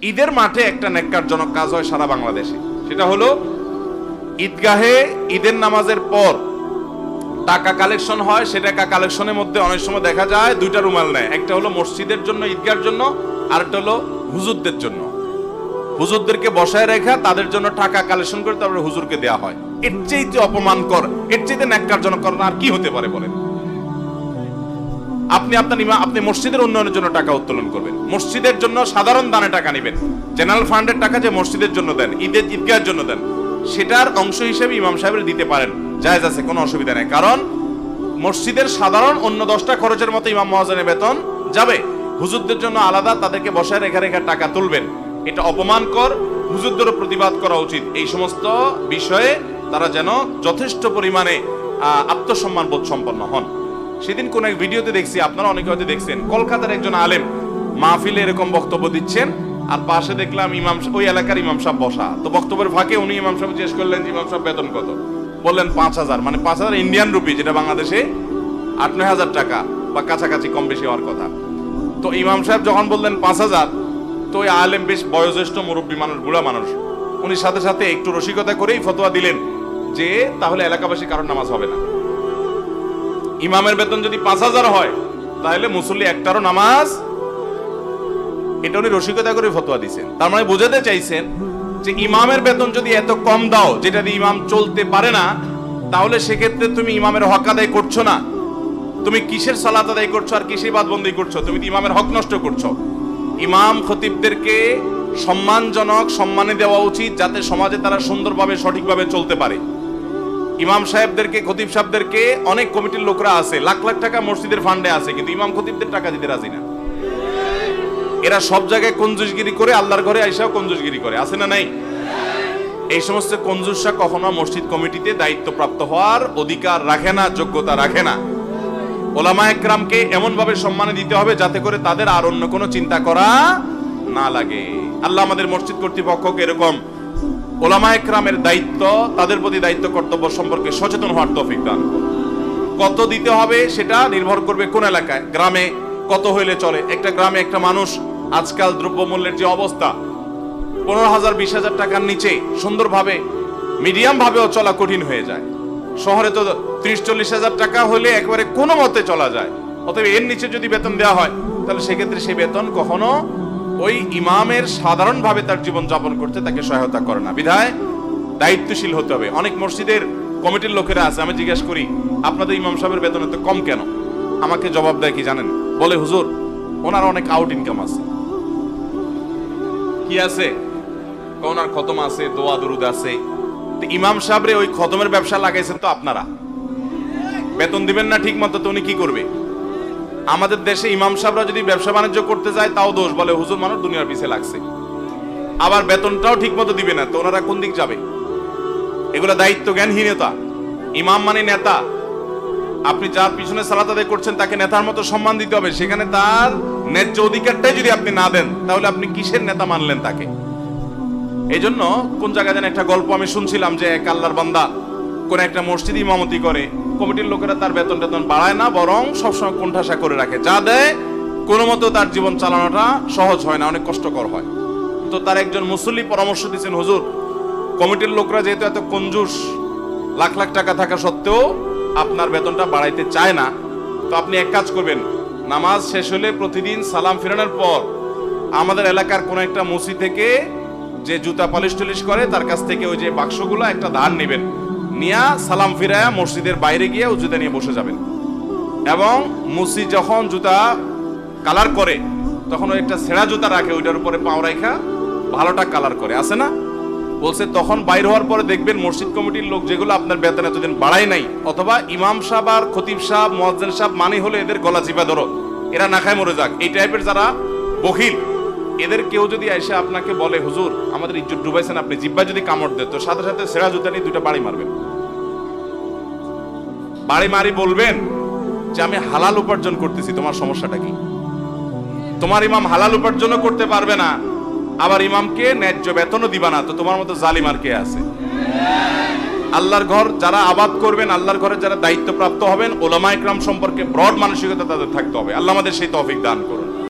ঈদের মাঠে একটা নেক্কারজনক কাজ হয় সারা বাংলাদেশে, সেটা হলো ঈদগাহে ঈদের নামাজের পর টাকা কালেকশন হয়। সে টাকা কালেকশনের মধ্যে অনেক সময় দেখা যায় দুইটা রুমাল নেয়, একটা হলো মসজিদের জন্য, ঈদগাহের জন্য, আর একটা হলো হুজুরদের জন্য। হুজুরদেরকে বসায় রেখা তাদের জন্য টাকা কালেকশন করে তারপরে হুজুরকে দেওয়া হয়। এর চাইতে অপমানকর, এর চাইতে নেক্কারজনক আর কি হতে পারে বলেন? আপনি মসজিদের উন্নয়নের জন্য টাকা উত্তোলন করবেন, মসজিদের জন্য সাধারণ দানে টাকা নেবেন, জেনারেল ফান্ডের টাকা যে মসজিদের জন্য দেন, ঈদগাহের জন্য দেন, সেটার অংশ হিসেবে ইমাম সাহেবের দিতে পারেন, জায়েজ আছে, কোনো অসুবিধা নেই। কারণ মসজিদের সাধারণ অন্য 10টা খরচের মতো ইমাম মুয়াজ্জিনের বেতন যাবে, হুজুরদের জন্য আলাদা তাদেরকে বসায় রেখা রেখা টাকা তুলবেন, এটা অপমানকর। হুজুরদেরও প্রতিবাদ করা উচিত। এই সমস্ত বিষয়ে তারা যেন যথেষ্ট পরিমাণে আত্মসম্মান বোধ সম্পন্ন হন। সেদিন কোন এক ভিডিওতে দেখছি, আপনারা অনেকে হয়তো দেখছেন, কলকাতার একজন আলেম মাহফিলে এরকম বক্তব্য দিচ্ছেন, আর পাশে দেখলাম ইমাম, ওই এলাকার ইমাম সাহেব বসা। তো বক্তব্যের ফাঁকে উনি ইমাম সাহেব জিজ্ঞেস করলেন যে ইমাম সাহেব বেতন কত? বললেন 5,000, মানে 5,000 ইন্ডিয়ান রুপি, যেটা বাংলাদেশে 8-9,000 টাকা বা কাছাকাছি, কম বেশি হওয়ার কথা। তো ইমাম সাহেব যখন বললেন 5,000, তো ওই আলেম বেশ বয়োজ্যেষ্ঠ মুরব্বী মানুষ, বুড়া মানুষ, উনি সাথে সাথে একটু রসিকতা করেই ফতোয়া দিলেন যে তাহলে এলাকাবাসী কারোর নামাজ হবে না। ইমামের বেতন যদি 5,000 হয় তাহলে মুসল্লি একটারও নামাজ, এটা উনি রসিকতা করে ফতোয়া দিয়েছেন। তার মানে বোঝাতে চাইছেন যে ইমামের বেতন যদি এত কম দাও যেটা দিয়ে ইমাম চলতে পারে না, তাহলে সেক্ষেত্রে তুমি ইমামের হক আদায় করছো না। তুমি কিসের সালাত আদায় করছো আর কিসের ইবাদতবন্দি করছো? তুমি তো ইমামের হক নষ্ট করছো। ইমাম খতিবদেরকে সম্মানজনক সম্মানে দেওয়া উচিত, যাতে সমাজে তারা সুন্দরভাবে সঠিকভাবে চলতে পারে। ইমাম সাহেবদেরকে, খতিব সাহেবদেরকে, অনেক কমিটির লোকরা আছে, লাখ লাখ টাকা মসজিদের ফান্ডে আছে, কিন্তু ইমাম খতিবদের টাকা দিতে রাজি না। এরা সব জায়গায় কঞ্জুসগিরি করে, আল্লাহর ঘরে আইসাও কঞ্জুসগিরি করে, আছে না নাই? এই সমস্ত কঞ্জুসরা কখনো মসজিদ কমিটিতে দায়িত্বপ্রাপ্ত হওয়ার অধিকার রাখে না, যোগ্যতা রাখে না। ওলামায়ে কেরামকে এমন ভাবে সম্মান দিতে হবে যাতে করে তাদের আর অন্য কোনো চিন্তা করা না লাগে। আল্লাহ আমাদের মসজিদ কর্তৃপক্ষকে এরকম ওলামায়ে কেরামের দায়িত্ব, তাদের প্রতি দায়িত্ব কর্তব্য সম্পর্কে সচেতন হওয়ার তৌফিক দান করুন। কত দিতে হবে সেটা নির্ভর করবে কোন এলাকায়, গ্রামে কত হইলে চলে। একটা গ্রামে একটা মানুষ, আজকাল দ্রব্যমূল্যের যে অবস্থা, 15,000 20,000 টাকার নিচে সুন্দরভাবে মিডিয়াম ভাবেও চলা কঠিন হয়ে যায়। শহরে তো 30-40 হাজার টাকা হলে একবারে কোনো মতে চলা যায়। অতএব এর নিচে যদি বেতন দেওয়া হয় তাহলে সেক্ষেত্রে সেই বেতন কখনো ওই ইমামের সাধারণভাবে তার জীবন যাপন করতে তাকে সহায়তা করে না। বিধায় দায়িত্বশীল হতে হবে। অনেক মসজিদের কমিটির লোকেরা আছে, আমি জিজ্ঞাসা করি আপনাদের ইমাম সাহেবের বেতন এত কম কেন? আমাকে জবাব দেয় কি জানেন? বলে হুজুর ওনার অনেক আউট ইনকাম আছে। কি আছে? ওনার খতম আছে, দোয়া দরুদ আছে। ইমাম সাহেবরে ওই খতমের ব্যবসা লাগাইছেন তো আপনারা, বেতন দিবেন না ঠিক মতো, তো উনি কি করবে? আমাদের দেশে ইমাম সাহেবরা যদি ব্যবসা বাণিজ্য করতে যায় তাও দোষ, বলে হুজুর মানুষ দুনিয়ার পিছে লাগছে। আবার বেতনটাও ঠিক মতো দিবে না, তো ওনারা কোন দিক যাবে? এগুলো দায়িত্ব জ্ঞানহীনতা। ইমাম মানে নেতা। আপনি যার পিছনে সালাত আদায় করছেন তাকে নেতার মতো সম্মান দিতে হবে। সেখানে তার ন্যায্য অধিকারটাই যদি আপনি না দেন তাহলে আপনি কিসের নেতা মানলেন তাকে? এই জন্য কোন জায়গায় যেন একটা গল্প আমি শুনছিলাম যে এক আল্লাহর বান্দা কোন একটা মসজিদ ইমামতি করে, কমিটির লোকেরা তার বেতন টেতন বাড়ায় না, বরং সবসময় কোণঠাসা করে রাখে, যা দেয় কোনো মতো তার জীবন চালানোটা সহজ হয় না, অনেক কষ্টকর হয়। তো তার একজন মুসল্লি পরামর্শ দিচ্ছেন, হুজুর কমিটির লোকরা যেহেতু এত কঞ্জুস, লাখ লাখ টাকা থাকা সত্ত্বেও আপনার বেতনটা বাড়াইতে চায় না, তো আপনি এক কাজ করবেন, নামাজ শেষ হলে প্রতিদিন সালাম ফিরানোর পর আমাদের এলাকার কোন একটা মসজিদ থেকে যে জুতা পালিশ টালিশ করে তার কাছ থেকে ওই যে বাক্সগুলো একটা ধার নেবেন, নিয়ে সালাম ফিরায়া মসজিদের বাইরে গিয়ে ও জুতা নিয়ে বসে যাবেন। এবং মসজিদ যখন জুতা কালার করে তখন ওই একটা ছেঁড়া জুতা রাখে, ওইটার উপরে পাও রাখা ভালোটা কালার করে, আছে না? বলছে তখন বাইর হওয়ার পরে দেখবেন মসজিদ কমিটির লোক যেগুলো আপনার বেতন এতদিন বাড়ায় নাই, অথবা ইমাম সাহেব আর খতিব সাহেব মুয়াজ্জিন সাহেব মানে হলো এদের গলা চিপা ধরো, এরা না খায় মরে যাক, এই টাইপের যারা বখিল, এদের কেউ যদি এসে আপনাকে বলে হুজুর আমাদের ইজ্জত ডুবাইছেন আপনি, জিব্বা যদি কামড় দেয় তো সাথে সাথে সেরা জুতা নিয়ে 2টা বাড়ি মারবেন। বাড়ি মারি বলবেন যে আমি হালাল উপার্জন করতেছি, তোমার সমস্যাটা কি? তোমার ইমাম হালাল উপার্জন করতে পারবে না, আবার ইমামকে ন্যায্য বেতনও দিবা না, তো তোমার মতো জালিম আর কে আছে? আল্লাহর ঘর যারা আবাদ করবেন, আল্লাহর ঘরে যারা দায়িত্বপ্রাপ্ত হবেন, ওলামায়ে কেরাম সম্পর্কে ব্রড মানসিকতা তাদের থাকতে হবে। আল্লাহ আমাদের সেই তৌফিক দান করুন।